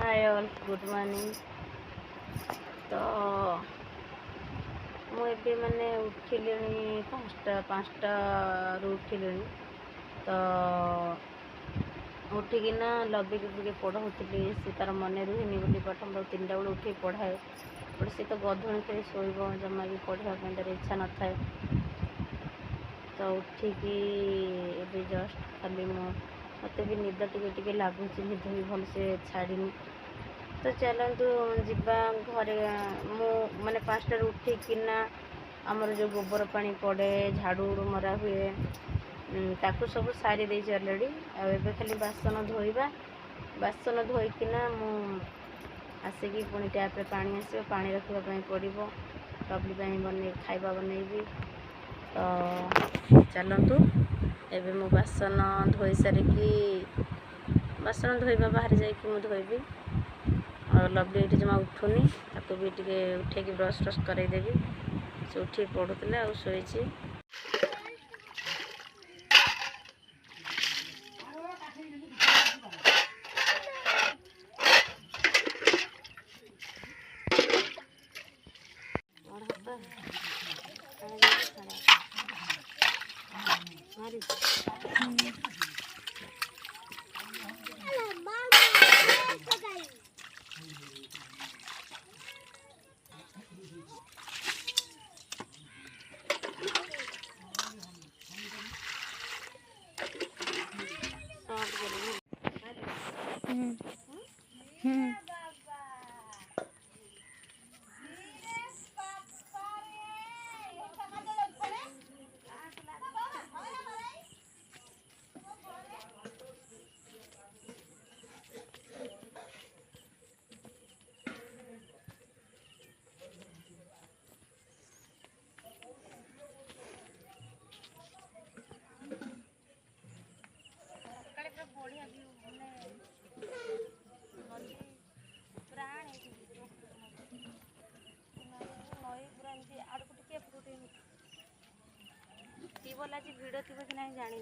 Hi all good morning. तो मुझे मैंने उठिले 5टा उठिले। तो उठिकिना लबी के पढ़ाऊली सी तार मन रुहेनि बोली पाठ 3टा बेले उठे पढ़ाए बट सी तो गधुणी खेल शोब जमा भी पढ़ाई तार इच्छा न था। तो उठिकी ए जस्ट खाली मत भी निद टे लगुच निद भी भलसे छाड़नी। तो चलतु जीवा घरे मु माने 5टा उठिकिना आमर जो गोबर पानी पड़े झाड़ू मरा हुए ताकू सब सारी दे अलरेडी। आबे खाली बासन धोइबा बासन धोइकिना मु आसिकी पुणी टैप्रे पानी आसो पानी रखापी पड़ो टबली बने खाଇବା बनैबी। तो चलतु एबे मु बासन धोई सारिकी बासन धोइबा बाहर जाइकी मु धोइबी। और लवली ये जमा उठुनी ताको भी टे उठे ब्रश ट्रश करदेवी। से उठे पढ़ुला आ शोची। बोला जी भिड़ थी कि नहीं जानी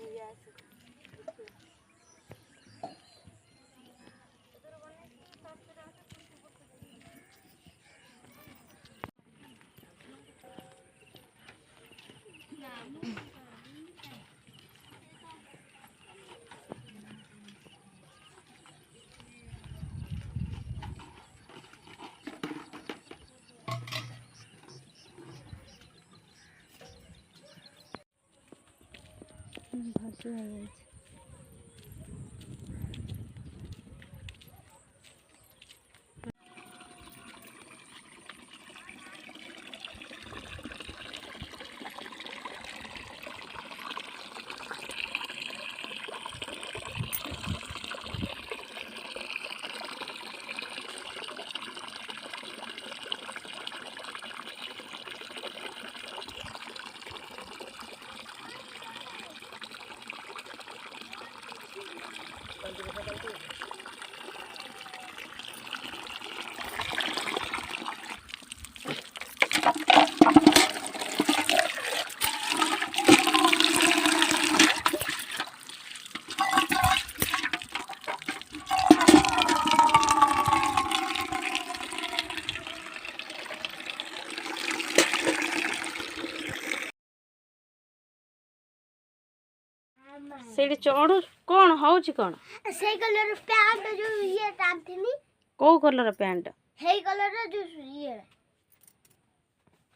भाषी हो से चढ़ू कौन हूँ कौन से कलर पैंट जो ये टांगथनी को कलर पैंट हे कलर जो ये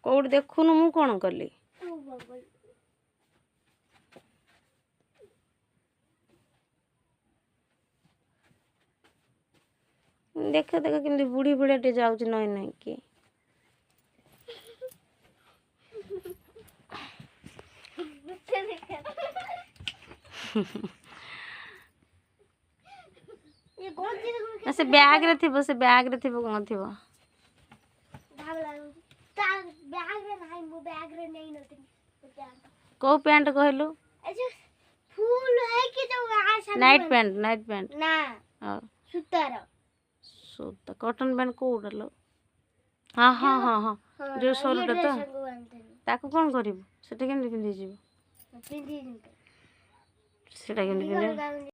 कोड देखुनु मु कौन कली देख देख केमती बुढ़ी बुढ़िया टे जाउछ नई नई की ये कौन चीज से बैग रे थिबो से बैग रे थिबो कोन थिबो भाग लागो ता बैग रे नाही मो बैग रे नहीं नथि को पैंट कहलु ऐसे फूल है कि जो आ नाइट पैंट ना हां सूतर सूत कॉटन पैंट को उडलो हां हां हां हां जो सोलटा तो ताको कोन करिवो सेटा केमती पिंदी जीवो पिंदी सेटा केमती पिंदी